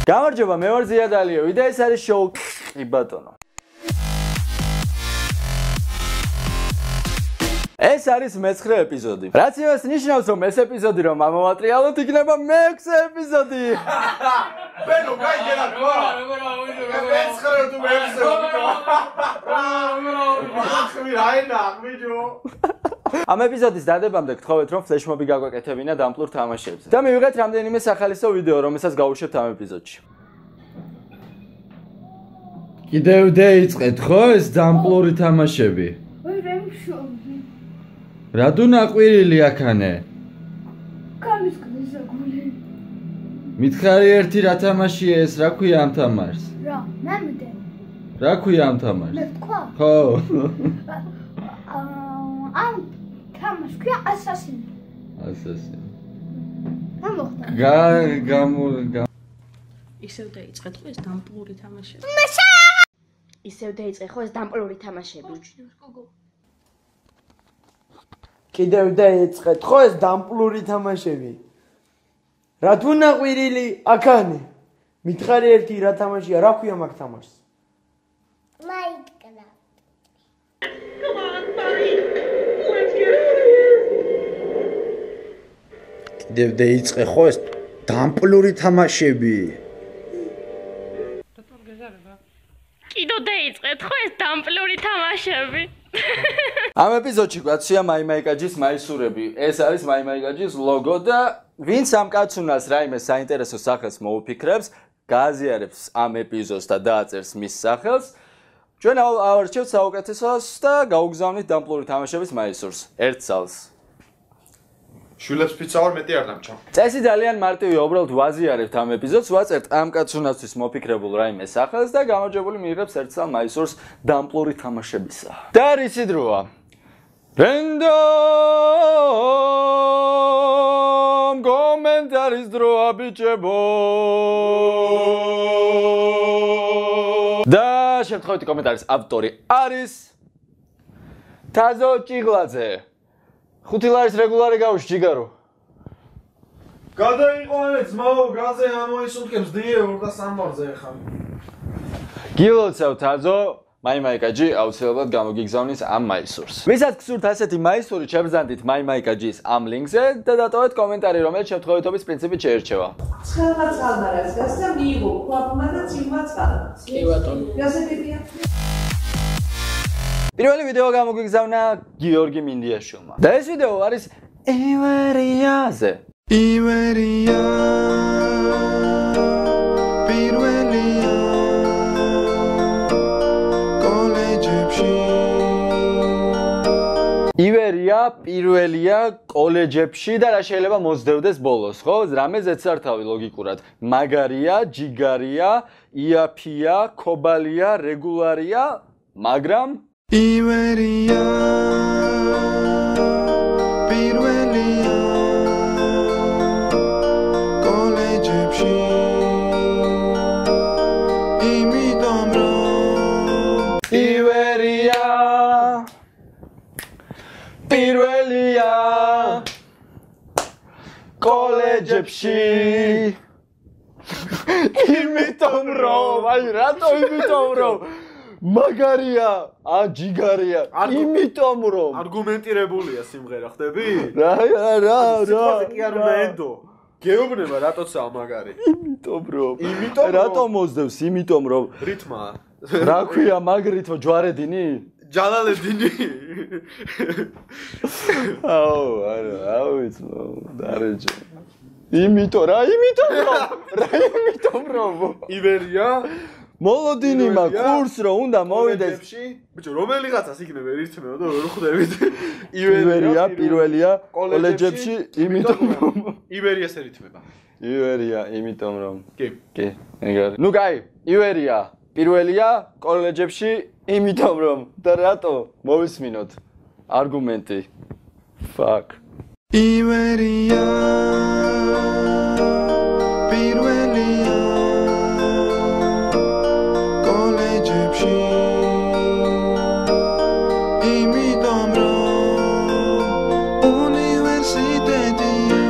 გამარჯობა, მე ვარ ზიადალიევი და ეს არის შოუ კი ბატონო. ეს არის მე-9 ეპიზოდი. რაც იმას ნიშნავს, რომ ეს ეპიზოდი რომ ამოვატრიალოთ, იქნება მე-6 ეპიზოდი. ბენო, გაიგენა რა? მე-9 თუ მე-6. ამ ეპიზოდის დადებამდე გთხოვეთ, რომ ფლეშმობი გაგვეკეთებინა დამპლურ თამაშებზე. და მივიღეთ რამდენიმე სახალისო ვიდეო, რომელსაც გავუშვებთ ამ ეპიზოდში. კიდევ დაიწყეთ ხო ეს დამპლური თამაშები? ой, რემშობი. რადუ ნაყვირილი აქანე? გამისკდეს აგული. მითხარი ერთი რა თამაშია ეს, რა ქვია ამ თამაშს? რა, ნამდვილად. რა ქვია ამ თამაშს? მე თქვა? ხო. ამ თამაშს ქვია ასასინი. ასასინი. გამოხდა. ისევ დაიწყეთ ხო ეს დამპლური თამაშები? ისევ დაიწყე ხო ეს დამპლური თამაშები? კიდევ დაიწყეთ ხო ეს დამპლური თამაშები? რა თუ ნაყვირილი აქანე? მითხარი ერთი რა თამაშია, რა ქვია მაგ თამაშს? მაიკრაფტ. კიდევ დაიწყე ხო ეს დამპლური თამაშები? კიდევ დაიწყეთ ხო ეს დამპლური თამაშები? ამ ეპიზოდში გვაცია მაიმაიკაჯის მაისურები. ეს არის მაიმაიკაჯის ლოგო და ვინც ამ კაცუნას რაიმე საინტერესო სახელს მოუფიქრებს, გააზიარებს ამ ეპიზოდს და დააწერს მის სახელს. ჩვენ ავარჩევთ საუკეთესოს და გაუგზავნით დამპლური თამაშების მაისურს. ერთ წელს. შვილებს პიცა ვარ მეტი არ დამჭა. წესი ძალიან მარტივია, უბრალოდ ვაზიარებთ ამ ეპიზოდს, ვაწერთ ამ კაცუნასთვის მოფიქრებულ რაიმე სახელს და გამარჯვებული მიიღებს ერთ წელ მაისურს დამპლური თამაშებისა. და რისი დროა? Random კომენტარის დროა ბიჭებო. და შემთხვევითი კომენტარის ავტორი არის თაზო ჭიღლაძე. 5 ლარის რეგულარი გავუშვი ჯიგარო. გადაიყვანე ძმაო, გაზე ამოისუნთქებს დიე 2-3 ვარზე ხარ. გილოცავ თაზო, მაიმაიკაჯი აუცილებლად გამოგიგზავნის ამ მაისურს. ვისაც გსურთ ასეთი მაისური, შევბრძანდით მაიმაიკაჯის ამ ლინკზე და დატოვეთ კომენტარი, რომელიც შემთხვევითობის პრინციპით შეერჩევა. ცხელმა წყალმარას გას და მიიღო ქვაბმა და წილმა წყალმა. კი ბატონო. გასაგებია. პირველი ვიდეო გამოგვიგზავნა გიორგი მინდიაშვილმა. და ეს ვიდეო არის ივერიაზე. ივერია პირველია კოლეჯებში. ივერია პირველია კოლეჯებში და რა შეიძლება მოსდევდეს ბოლოს, ხო? რამე ზეცართავი ლოგიკურად. მაგარია, ჯიგარია, იაფია, ქობალია, რეგულარია, მაგრამ ივერია პირველია კოლეჯებში. იმიტომ რომ ივერია პირველია კოლეჯებში. იმიტომ რომ, აი რატო იმიტომ რომ მაგარია, ჯიგარია, იმიტომ რომ არგუმენტირებულია სიმღერა, ხდები? რა. სიტყვაზე კი არ უნდა ენდო. გეუბნება რატოცაა მაგარი? იმიტომ რომ რატო მოსდევს? იმიტომ რომ რითმაა. რა ქვია მაგ რითმო ჯვარედინი? ჯალალედინი. აუ ვიცი, დარეჯე. იმიტომ რომ ივერია მოლოდინი მაქვს კურს რომ უნდა მოვიდეს. ბიჭო, რომელიღაცას იქნება რითმეო და ვერ ხვდებით. ივერია პირველია კოლეჯებში, იმიტომ რომ ივერიას ერითმება. ივერია, იმიტომ რომ კი. ეგარი. ნუ კაი, ივერია პირველია კოლეჯებში, იმიტომ რომ და რატო მოვისმინოთ არგუმენტი. Fuck. ივერია პირველია კოლეჯებში. იმიტომ რომ უნივერსიტეტია.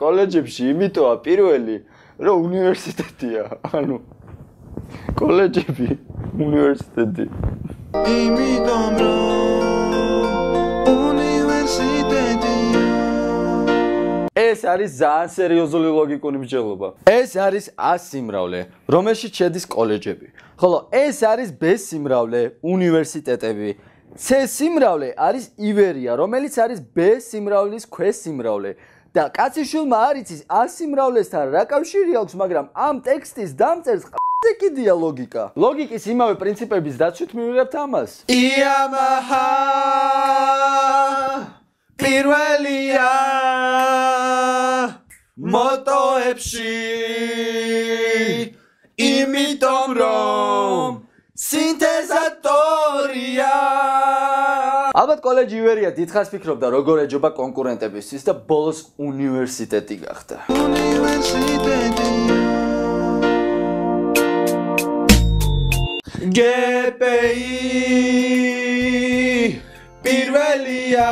კოლეჯებში იმიტოა პირველი, რომ უნივერსიტეტია. ანუ კოლეჯები, უნივერსიტეტი. იმიტომ რომ უნივერსიტეტია. ეს არის ძალიან სერიოზული ლოგიკური მსჯელობა. ეს არის A სიმრავლე, რომელშიც შედის კოლეჯები. ხოლო ეს არის B სიმრავლე, უნივერსიტეტები. C სიმრავლე არის ივერია, რომელიც არის B სიმრავლის ქვესიმრავლე. და კაციშვილმა არ იცის A სიმრავლესთან რა კავშირი აქვს, მაგრამ ამ ტექსტის დამწერს ყ**ზე კიდია ლოგიკა. ლოგიკის იმავე პრინციპების დაცვით მივიღებთ ამას. იამაჰა პირველია მოტოებში იმიტომ რომ სინთეზატორია. ალბათ კოლეჯი ივერია დიდხანს ფიქრობდა როგორ ეჯობა კონკურენტებისთვის და ბოლოს უნივერსიტეტი გახდა. GPI პირველია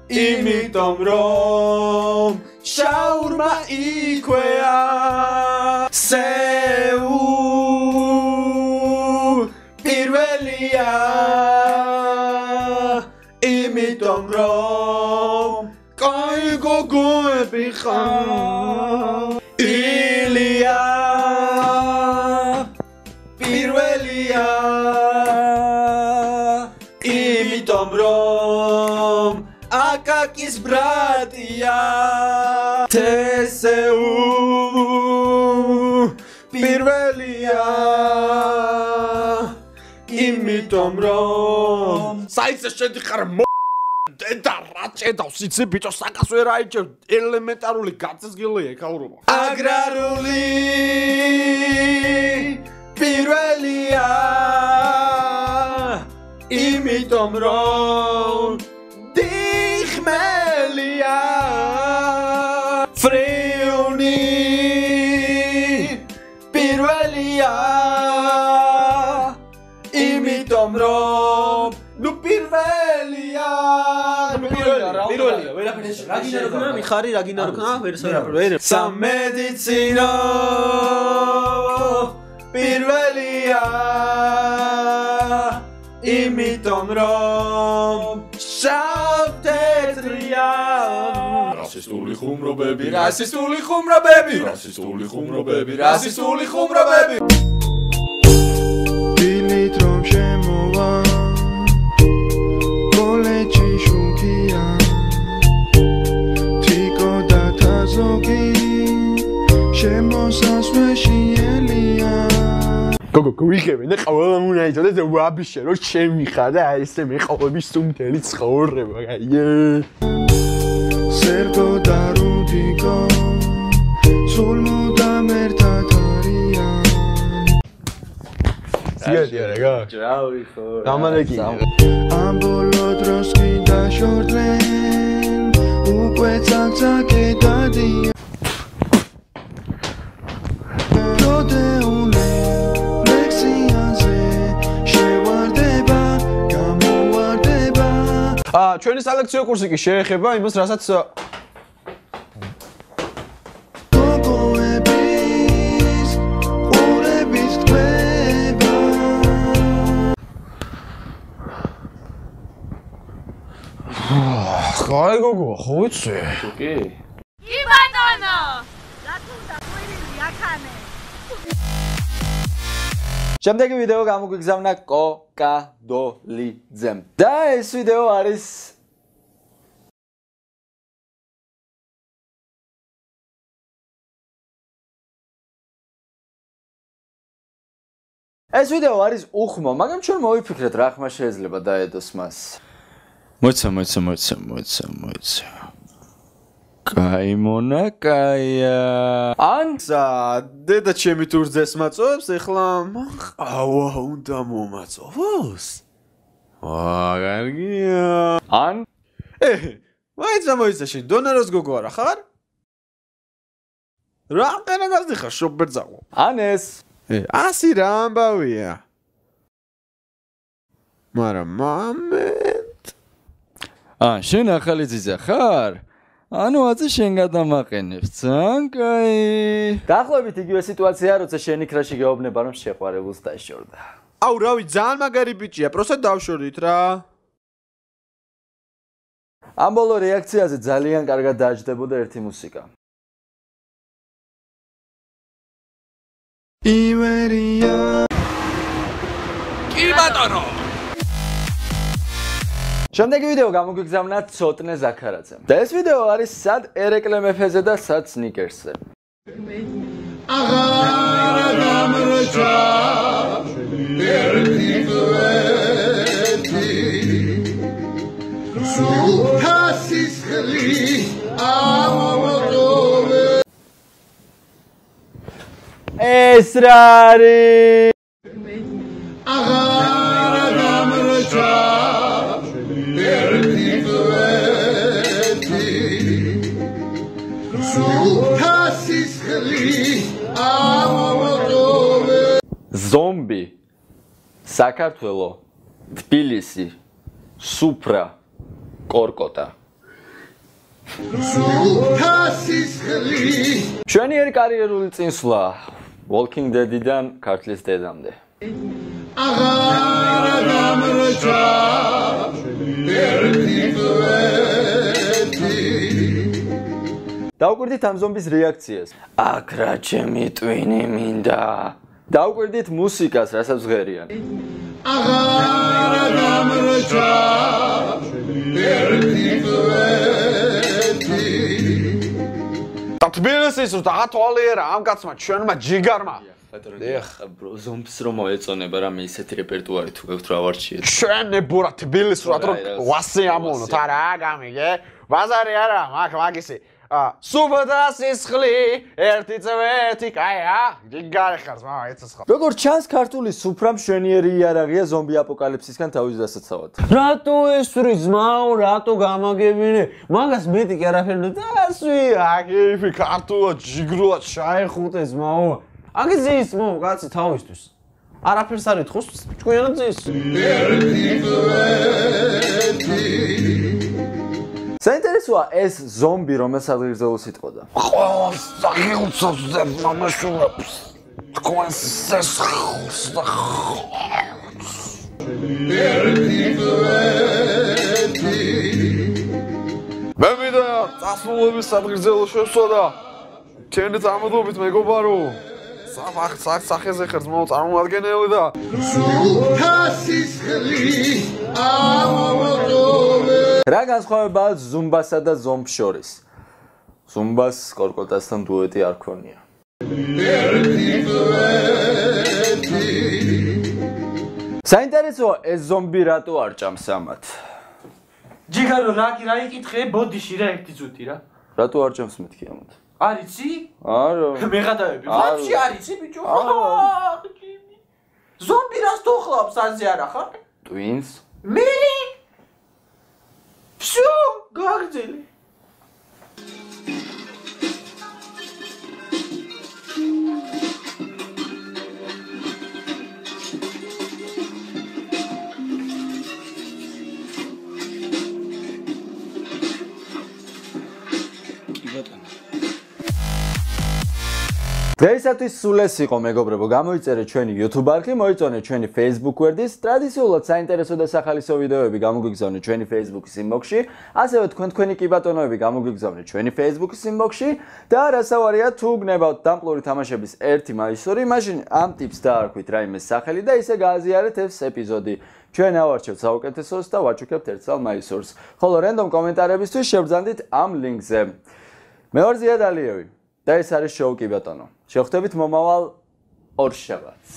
იმიტომ რომ შაურმა იქვეა სეუ პირველია იმიტომ რომ კაი გოგოები ხარ ილია პირველია იმიტომ რომ აკაკის ბრატია თესეუ პირველია იმიტომ რომ საიცე შედიხარ და რა ჭედავს იცი ბიჭო საკას ვერ აიჭევ ელემენტარული გაწესგელია ეკავრობა აგრარული პირველია იმიტომ რომ დიხმელია ფრიუნი პირველია იმიტომ რომ ნუ პირველია პირველია ვერაფერში რა გინდა რო ქნა მიხარი რა გინდა რო ქნა ვერ სამედიცინო პირველია იმიტომ რომ შავთეთრია რასისტული ხუმრობები რასისტული ხუმრობები რასისტული ხუმრობები რასისტული ხუმრობები დილით რომ შემოვა კოლეჯში შუქია თიკო და თაზოგი შემოსასვლეში ელია გოგო გუიღებენ და ყველა უნდა იცოდეს და ვაბიშე რომ შემიხარ და ესე მეყოლები სუნთელი ცხოვრება გაიე სერგო და რუდიკო სულმუდა მერტად არიან სიაშია რა ჯრავი ხო გამალეკი ამ ბოლო დროს კი დაშორდნენ უკვე ცალ-ცალკე დადიან როდეუნე ლექსიანზე შევარდება გამოვარდება ჩვენი სალექციო კურსი კი შეეხება იმას რასაც გოგოების ყურების თქმა ხაი გოგო ხო ვიცი კი კი ბატონო რა თუნდა ყვირილი აქანე შემდეგი ვიდეო გამოგვიგზავნა კოკადოლიძემ და ეს ვიდეო არის ეს ვიდეო არის უხმო, მაგრამ ჩვენ მოვიფიქრეთ რა ხმა შეიძლება დაედოს მას. მოიცა. კაიმონა კაია. ან დედა ჩემი თურძეს მაწოვებს ეხლა ყავა უნდა მომაწოვოს კარგია ან მოიცა შენ დონეროს გოგო არა ხარ რა ყერაგაზი ხარ შობერძაყო ან ეს 100 რა ამბავია მაგრამ მამეთ შენ ახალი ძიძა ხარ? ანუ აწი შენ გადამაყენებ, ძალიან კაი. დაახლოებით იგივე სიტუაცია, როცა შენი ქრაში გეუბნება, რომ შეყვარებულს დაშორდა. აუ, რავი, ძალიან მაგარი ბიჭია, პროსტა დავშორდით რა. ამ ბოლო რეაქციაზე ძალიან კარგად დააჯდებოდა ერთი მუსიკა. ივერია კი ბატონო. შემდეგი ვიდეო გამოგვიგზავნა ცოტნე ზაქარაძემ. და ეს ვიდეო არის სად ერეკლე მეფეზე და სად სნიკერსზე. აღარ გამრჩა ერთი სულთასისხლი ამოვატოვე ეს რა არის? აღარ გამრჩა ერთი სულთასისხლი ამოვატოვე ზომბი საქართველო თბილისი სუფრა კორკოტა ჩვენიერი კარიერული წინსვლა Walking Dead-დან ქართლის დედამდე აღარ გამრჩა ერთი დაუკვირდით ამ ზომბის რეაქციას აქ რა ჩემი ტვინი მინდა დაუკვირდით მუსიკას რასაც ღერიან აღარ გამრჩა ერთი თბილისის დათვალიერა ამ კაცმა ჩვენმა ჯიგარმა ბრო ზომბს რომ მოეწონება რამე ისეთი რეპერტუარი თუ გაქვთ რა ვარჩიეთ ჩვენ ნებურა თბილისს რომ ვასე ამოვნოთ არა გამიგე ბაზარი არა მაგისი სუბდასისხლი ერთი წვეთი კაია ჯიგარი ხარს მამა ეცას ხარ როგორ ჩანს ქართული სუფრა მშვენიერი იარაღია ზომბი აპოკალიფსისგან თავის დასაცავად რატო ესური ძმაო რატო გამაგებინე მაგას მეტი კი არაფერი დასვი აგიფი ქართულად ჯიგრულად შაეხუტე ძმაო აგიზის მო კაცი თავისთვის არაფერს არ ითხოს ჭკვიანად ზის საინტერესოა ეს ზომბი რომელსაც ღირზეულს იტყოდა ყველას აღიუცავდა მამაშურებს თქვენს სესხლს და მე მინდა წასულობის სადგრძელო შევსვა და ჩემით ამოდობით მეგობარო სახეზე ხერს მოწარმოადგენელი და სულთასისხლი ამოვატოვე რა განსხვავებაა ზუმბასა და ზომბს შორის ზუმბას კორკოტასთან დუეტი არ ქონია საინტერესოა ეს ზომბი რატო არ ჭამს ამათ ჯიგარო რა იკითხე ბოდიში რა ერთი წუთი რა რატო არ ჭამს მეთქი ამათ არიცი? არა მეღადავები ვაფშე არიცი ბიჭო ზომბი რას თოხლავს აზე არა ხარ? ტვინს მე всё გაგძელი დღეისათვის სულ ეს იყო მეგობრებო გამოიწერეთ ჩვენი YouTube არხი მოიწონეთ ჩვენი Facebook გვერდის ტრადიციულად საინტერესო და სახალისო ვიდეოები გამოგვიგზავნეთ ჩვენი Facebook-ის inbox-ში ასევე თქვენი კი ბატონოები გამოგვიგზავნეთ ჩვენი Facebook-ის inbox-ში და რასავარია თუ გნებავთ დამპლური თამაშების 1 მაისური მაშინ ამ ტიპს დაარქვით რაიმე სახელი და ისე გააზიარეთ ეს ეპიზოდი ჩვენ ავარჩევთ საუკეთესოს და ვაჩუქებთ 1 მაისურს ხოლო რენდომ კომენტარებისთვის შევბრძანდით ამ ლინკზე მე ვარ ზიად ალიევი და ეს არის შოუ კი ბატონო შევხვდებით მომავალ ორ შაბათს